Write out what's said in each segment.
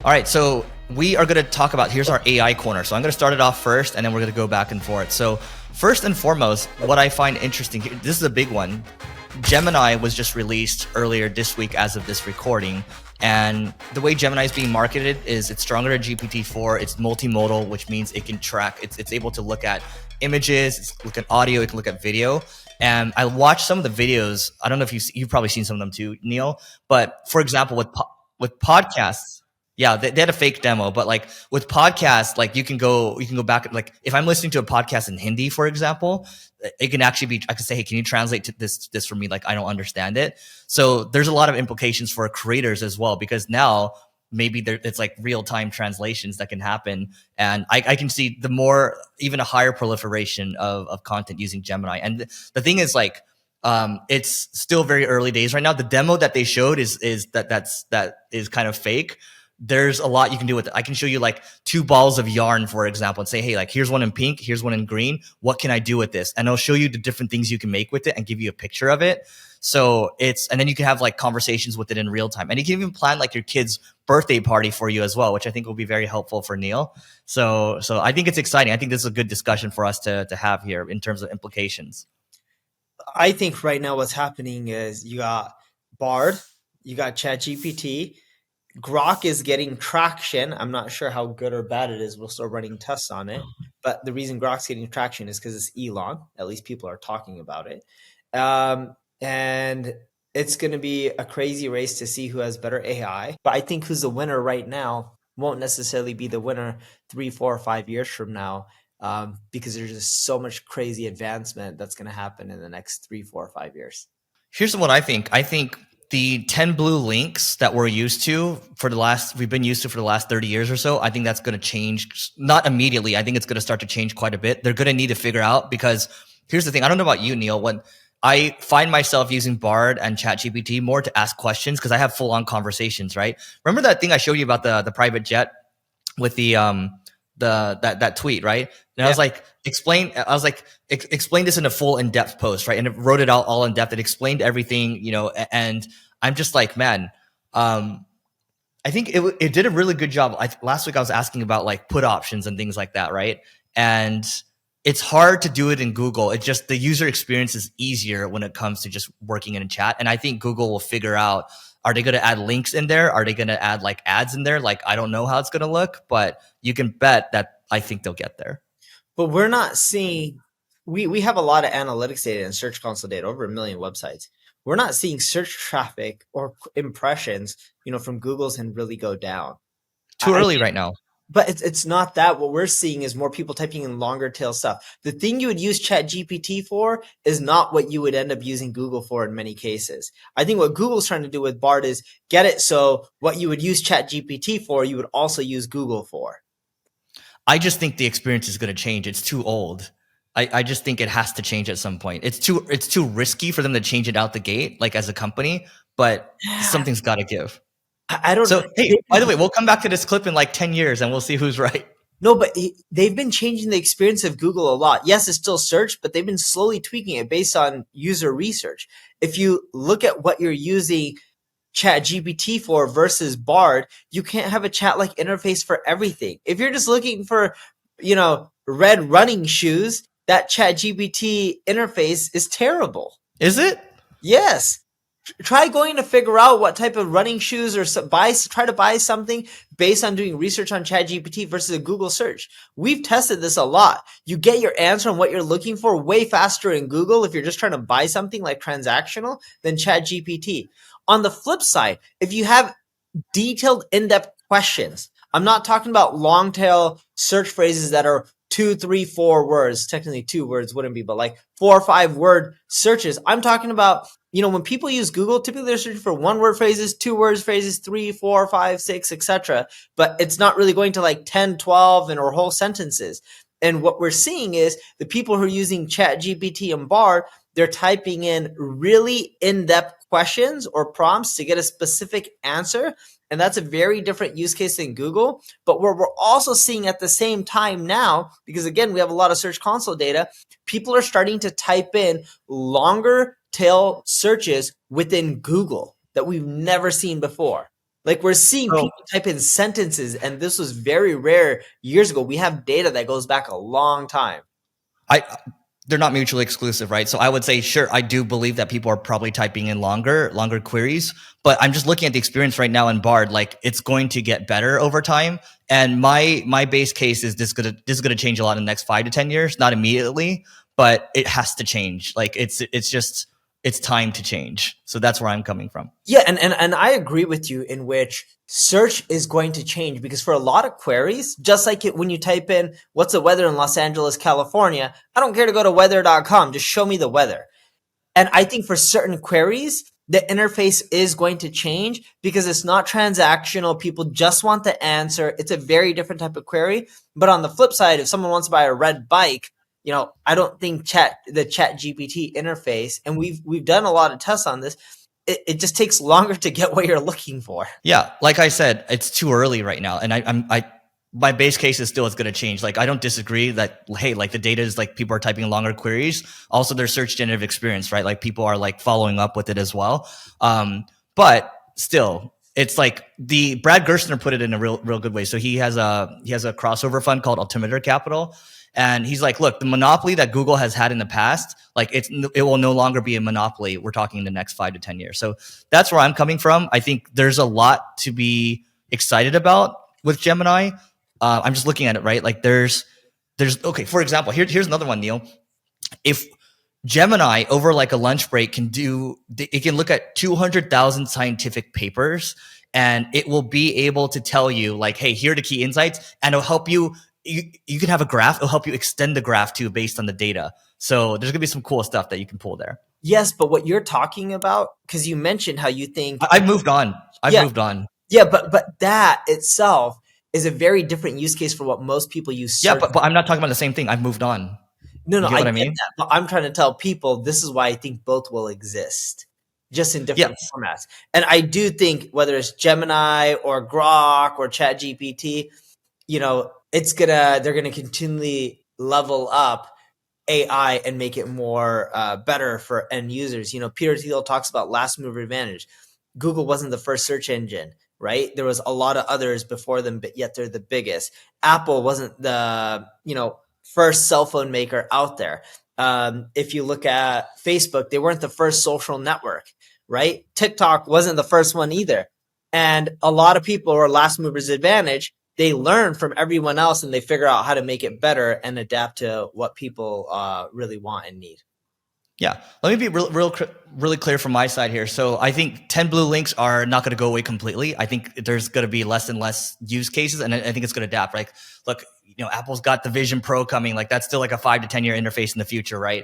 All right, so we are going to talk about, here's our AI corner. So I'm going to start it off first, and then we're going to go back and forth. So first and foremost, what I find interesting, this is a big one. Gemini was just released earlier this week as of this recording. And the way Gemini is being marketed is it's stronger than GPT-4. It's multimodal, which means it can track, it's able to look at images, look at audio, it can look at video. And I watched some of the videos. I don't know if you've probably seen some of them too, Neil. But for example, with podcasts, yeah, they had a fake demo, but like with podcasts, like you can go back. Like if I'm listening to a podcast in Hindi, for example, it can actually be, I can say, hey, can you translate to this for me? Like, I don't understand it. So there's a lot of implications for creators as well, because now maybe it's like real time translations that can happen. And I can see even a higher proliferation of content using Gemini. And the thing is, like, it's still very early days right now. The demo that they showed is kind of fake. There's a lot you can do with it. I can show you like 2 balls of yarn, for example, and say, hey, like here's one in pink, here's one in green. What can I do with this? And I'll show you the different things you can make with it and give you a picture of it. So and then you can have like conversations with it in real time. And you can even plan like your kid's birthday party for you as well, which I think will be very helpful for Neil. So I think it's exciting. I think this is a good discussion for us to have here in terms of implications. I think right now what's happening is you got Bard, you got Chat GPT, Grok is getting traction. I'm not sure how good or bad it is. We'll start running tests on it. But the reason Grok's getting traction is because it's Elon. At least people are talking about it. And it's going to be a crazy race to see who has better AI. But I think who's the winner right now won't necessarily be the winner 3, 4, or 5 years from now, because there's just so much crazy advancement that's going to happen in the next 3, 4, or 5 years. Here's what I think. I think the 10 blue links that we've been used to for the last 30 years or so, I think that's going to change. Not immediately. I think it's going to start to change quite a bit. They're going to need to figure out, because here's the thing. I don't know about you, Neil. When I find myself using Bard and Chat GPT more to ask questions, because I have full on conversations, right? Remember that thing I showed you about the private jet with that tweet, right? And yeah. I was like, explain this in a full in-depth post, right? And it wrote it out all in depth. It explained everything, and I'm just like, man, I think it did a really good job. Last week I was asking about like put options and things like that, right? And it's hard to do it in Google. It's just the user experience is easier when it comes to just working in a chat. And I think Google will figure out, are they going to add links in there? Are they going to add like ads in there? Like, I don't know how it's going to look, but you can bet that I think they'll get there. But we're not seeing, we have a lot of analytics data and Search Console data, over 1 million websites. We're not seeing search traffic or impressions, from Google's and really go down. Too early right now. But it's not that. What we're seeing is more people typing in longer tail stuff. The thing you would use Chat GPT for is not what you would end up using Google for in many cases. I think what Google's trying to do with Bard is get it so what you would use Chat GPT for, you would also use Google for. I just think the experience is going to change. It's too old. I just think it has to change at some point. It's too risky for them to change it out the gate, like as a company, but something's got to give. I don't know. Hey, by the way, we'll come back to this clip in like 10 years and we'll see who's right. No, but they've been changing the experience of Google a lot. Yes, it's still search, but they've been slowly tweaking it based on user research. If you look at what you're using Chat GPT for versus Bard, you can't have a chat-like interface for everything. If you're just looking for, red running shoes, that Chat GPT interface is terrible. Is it? Yes. Try going to figure out what type of running shoes or try to buy something based on doing research on ChatGPT versus a Google search. We've tested this a lot. You get your answer on what you're looking for way faster in Google if you're just trying to buy something like transactional than ChatGPT. On the flip side, if you have detailed, in-depth questions, I'm not talking about long tail search phrases that are 2, 3, 4 words. Technically 2 words wouldn't be, but like 4 or 5 word searches. I'm talking about, when people use Google, typically they're searching for 1 word phrases, 2 words phrases, 3, 4, 5, 6, etc. But it's not really going to like 10, 12 or whole sentences. And what we're seeing is the people who are using Chat GPT and Bard, they're typing in really in-depth questions or prompts to get a specific answer. And that's a very different use case than Google. But what we're also seeing at the same time now, because again, we have a lot of Search Console data, people are starting to type in longer tail searches within Google that we've never seen before. Like we're seeing So people type in sentences, and this was very rare years ago. We have data that goes back a long time. I they're not mutually exclusive, right? So I would say, sure, I do believe that people are probably typing in longer queries, but I'm just looking at the experience right now in Bard. Like it's going to get better over time. And my base case is this is gonna change a lot in the next 5 to 10 years, not immediately, but it has to change. Like it's just it's time to change. So that's where I'm coming from. Yeah, and I agree with you in which search is going to change because for a lot of queries, just like when you type in what's the weather in Los Angeles, California, I don't care to go to weather.com, just show me the weather. And I think for certain queries, the interface is going to change because it's not transactional. People just want the answer. It's a very different type of query. But on the flip side, if someone wants to buy a red bike, I don't think the Chat GPT interface, and we've done a lot of tests on this, it just takes longer to get what you're looking for. Yeah, like I said, it's too early right now, and I my base case is still it's going to change. Like I don't disagree that hey, like the data is like people are typing longer queries. Also, their search generative experience, right? Like people are like following up with it as well. But still, it's like the Brad Gerstner put it in a real good way. So he has a crossover fund called Altimeter Capital. And he's like, look, the monopoly that Google has had in the past, like it will no longer be a monopoly. We're talking the next 5 to 10 years. So that's where I'm coming from. I think there's a lot to be excited about with Gemini. I'm just looking at it, right? Like there's okay. For example, here's another one, Neil. If Gemini over like a lunch break it can look at 200,000 scientific papers and it will be able to tell you like, hey, here are the key insights, and it'll help you. You can have a graph. It'll help you extend the graph too based on the data. So there's gonna be some cool stuff that you can pull there. Yes, but what you're talking about, because you mentioned how you think, I've moved on. I've yeah, moved on. yeah, but that itself is a very different use case for what most people use Yeah, search. but I'm not talking about the same thing. I've moved on. No, You get I what I get mean? that, but I'm trying to tell people this is why I think both will exist, just in different Yes. formats. And I do think whether it's Gemini or Grok or ChatGPT, they're gonna continually level up AI and make it more better for end users. Peter Thiel talks about last mover advantage. Google wasn't the first search engine, right? There was a lot of others before them, but yet they're the biggest. Apple wasn't the first cell phone maker out there. If you look at Facebook, they weren't the first social network, right? TikTok wasn't the first one either. And a lot of people are last movers advantage. They learn from everyone else and they figure out how to make it better and adapt to what people really want and need. Yeah, let me be really clear from my side here. So I think 10 blue links are not going to go away completely. I think there's going to be less and less use cases, and I think it's going to adapt. Like, look, Apple's got the Vision Pro coming. Like, that's still like a 5 to 10 year interface in the future, right?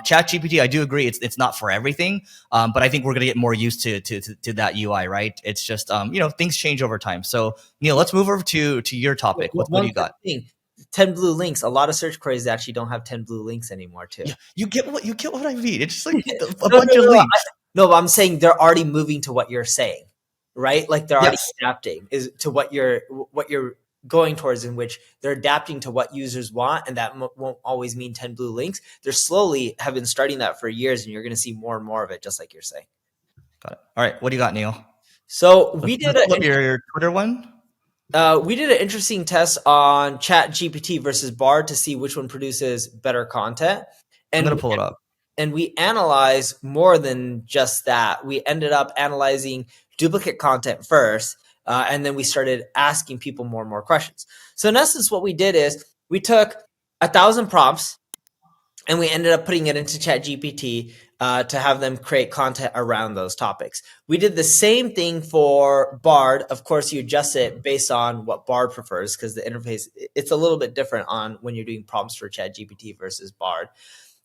Chat GPT, I do agree, it's not for everything, but I think we're going to get more used to that UI, right? It's just things change over time. So Neil, let's move over to your topic. What do One you got? thing, 10 blue links. A lot of search queries actually don't have 10 blue links anymore, too. Yeah, you get what I mean. It's just like a No, bunch of links. no, but I'm saying they're already moving to what you're saying, right? Like they're already Yes. adapting is to what you're going towards, in which they're adapting to what users want, and that won't always mean 10 blue links. They're slowly have been starting that for years, and you're going to see more and more of it, just like you're saying. Got it. All right. What do you got, Neil? So Let's pull up your Twitter one. we did an interesting test on Chat GPT versus Bard to see which one produces better content, I'm and gonna pull it up. we analyzed more than just that. We ended up analyzing duplicate content first, and then we started asking people more and more questions. So in essence, what we did is we took 1,000 prompts and we ended up putting it into ChatGPT to have them create content around those topics. We did the same thing for Bard. Of course, you adjust it based on what Bard prefers because the interface, it's a little bit different on when you're doing prompts for ChatGPT versus Bard.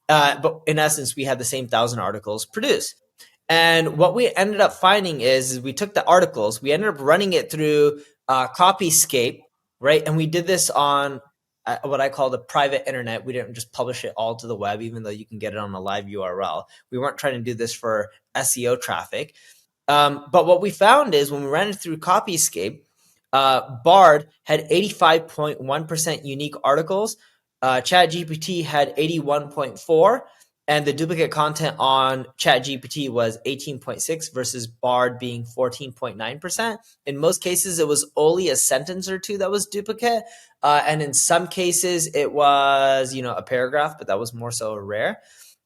But in essence, we had the same 1,000 articles produced. And what we ended up finding is we took the articles, we ended up running it through Copyscape, right? And we did this on what I call the private internet. We didn't just publish it all to the web, even though you can get it on a live URL. We weren't trying to do this for SEO traffic. But what we found is when we ran it through Copyscape, Bard had 85.1% unique articles. ChatGPT had 81.4, And the duplicate content on ChatGPT was 18.6 versus Bard being 14.9%. In most cases, it was only a sentence or two that was duplicate. And in some cases, it was, a paragraph, but that was more so rare.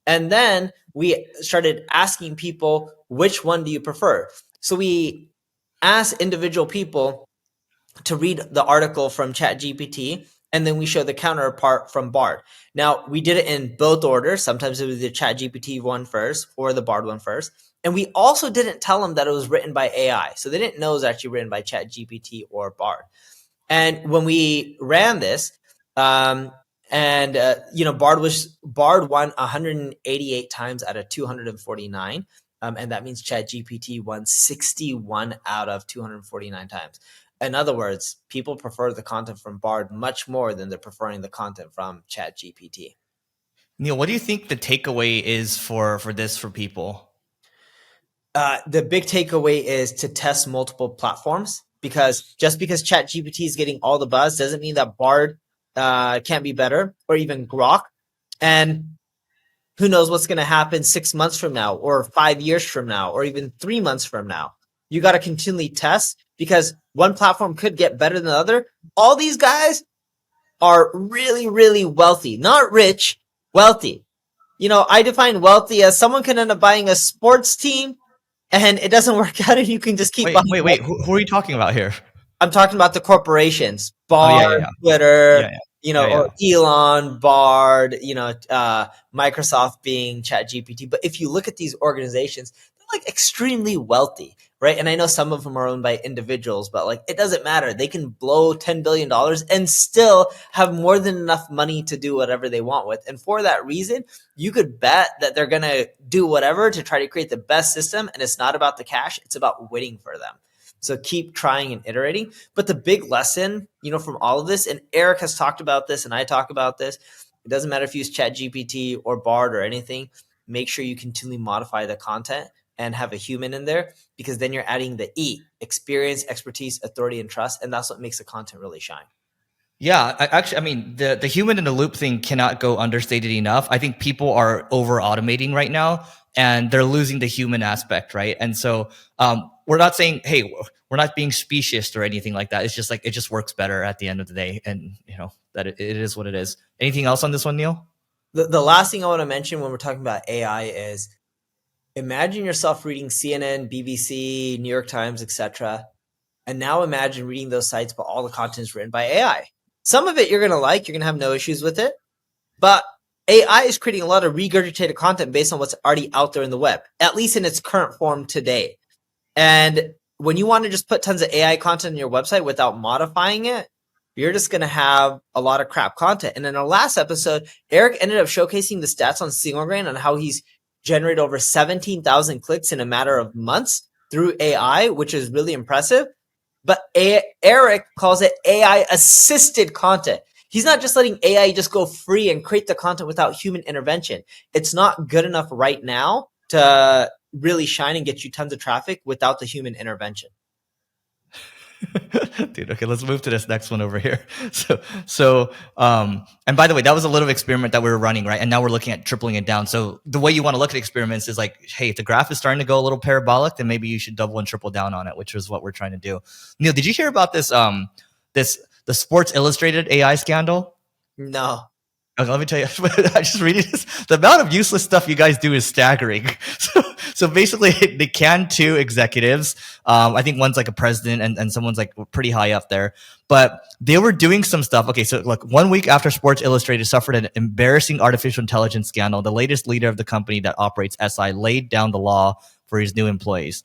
And then we started asking people, which one do you prefer? So we asked individual people to read the article from ChatGPT, and then we show the counterpart from Bard. Now, we did it in both orders. Sometimes it was the ChatGPT one first or the Bard one first. And we also didn't tell them that it was written by AI. So they didn't know it was actually written by ChatGPT or Bard. And when we ran this, Bard won 188 times out of 249. And that means ChatGPT won 61 out of 249 times. In other words, people prefer the content from Bard much more than they're preferring the content from ChatGPT. Neil, what do you think the takeaway is for this for people? The big takeaway is to test multiple platforms, because just because ChatGPT is getting all the buzz doesn't mean that Bard can't be better, or even Grok. And who knows what's going to happen 6 months from now, or 5 years from now, or even 3 months from now. You got to continually test, because one platform could get better than the other. All these guys are really, really wealthy, not rich, wealthy. I define wealthy as someone can end up buying a sports team and it doesn't work out and you can just keep buying. Wait. Who are you talking about here? I'm talking about the corporations, Oh, Bard, yeah. Twitter, Yeah. or Elon, Bard, Microsoft being ChatGPT. But if you look at these organizations, they're like extremely wealthy, right? And I know some of them are owned by individuals, but like it doesn't matter. They can blow $10 billion and still have more than enough money to do whatever they want with. And for that reason, you could bet that they're going to do whatever to try to create the best system. And it's not about the cash, it's about winning for them. So keep trying and iterating. But the big lesson, from all of this, and Eric has talked about this and I talk about this, it doesn't matter if you use ChatGPT or Bard or anything, make sure you continually modify the content and have a human in there, because then you're adding the E, experience, expertise, authority, and trust. And that's what makes the content really shine. Yeah, I mean, the human in the loop thing cannot go understated enough. I think people are over automating right now, and they're losing the human aspect, right? And so we're not saying, hey, we're not being specious or anything like that. It's just like it just works better at the end of the day, and that it is what it is. Anything else on this one, Neil? The last thing I want to mention when we're talking about AI is, imagine yourself reading CNN, BBC, New York Times, etc. And now imagine reading those sites, but all the content is written by AI. Some of it you're going to like, you're going to have no issues with it. But AI is creating a lot of regurgitated content based on what's already out there in the web, at least in its current form today. And when you want to just put tons of AI content on your website without modifying it, you're just going to have a lot of crap content. And in our last episode, Eric ended up showcasing the stats on Single Grain on how he's generated over 17,000 clicks in a matter of months through AI, which is really impressive. But Eric calls it AI assisted content. He's not just letting AI just go free and create the content without human intervention. It's not good enough right now to really shine and get you tons of traffic without the human intervention. Dude, okay, let's move to this next one over here. And by the way, that was a little experiment that we were running, right? And now we're looking at tripling it down. So the way you want to look at experiments is like, hey, if the graph is starting to go a little parabolic, then maybe you should double and triple down on it, which is what we're trying to do. Neil, did you hear about this? The Sports Illustrated AI scandal? No. Okay, let me tell you, I just reading this. The amount of useless stuff you guys do is staggering. So basically, they canned two executives. I think one's like a president and someone's like pretty high up there. But they were doing some stuff. Okay, so look, 1 week after Sports Illustrated suffered an embarrassing artificial intelligence scandal, the latest leader of the company that operates SI laid down the law for his new employees.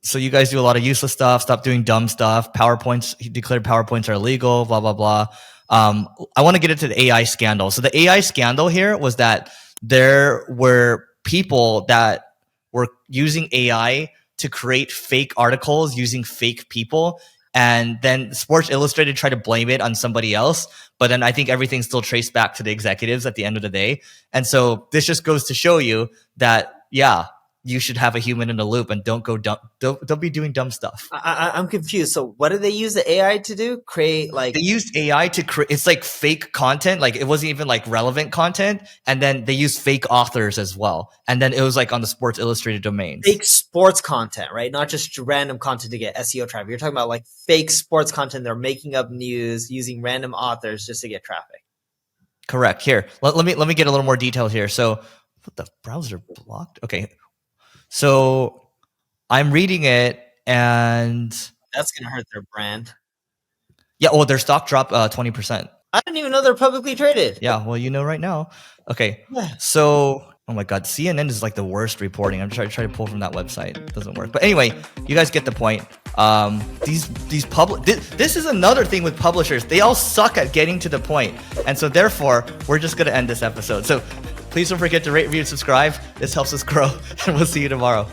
So you guys do a lot of useless stuff. Stop doing dumb stuff. PowerPoints, he declared PowerPoints are illegal, blah, blah, blah. I want to get into the AI scandal. So the AI scandal here was that there were people that were using AI to create fake articles using fake people. And then Sports Illustrated tried to blame it on somebody else. But then I think everything's still traced back to the executives at the end of the day. And so this just goes to show you that, yeah, you should have a human in the loop and don't go dumb. Don't be doing dumb stuff. I'm confused. So what did they use the AI to do? Create like They used AI to create. It's like fake content. Like it wasn't even like relevant content. And then they used fake authors as well. And then it was like on the Sports Illustrated domains. fake sports content, right? Not just random content to get SEO traffic. You're talking about like fake sports content. They're making up news using random authors just to get traffic. Correct. Here, let me get a little more detailed here. So, what the browser blocked? Okay. So I'm reading it, and That's gonna hurt their brand. yeah. Oh, their stock dropped 20%. I didn't even know they're publicly traded. Yeah. Well, you know right now. Okay. Yeah. So, oh my God, CNN is like the worst reporting. I'm trying to pull from that website. It doesn't work. But anyway, you guys get the point. This is another thing with publishers. They all suck at getting to the point, and so therefore we're just gonna end this episode. So please don't forget to rate, review, and subscribe. This helps us grow, and we'll see you tomorrow.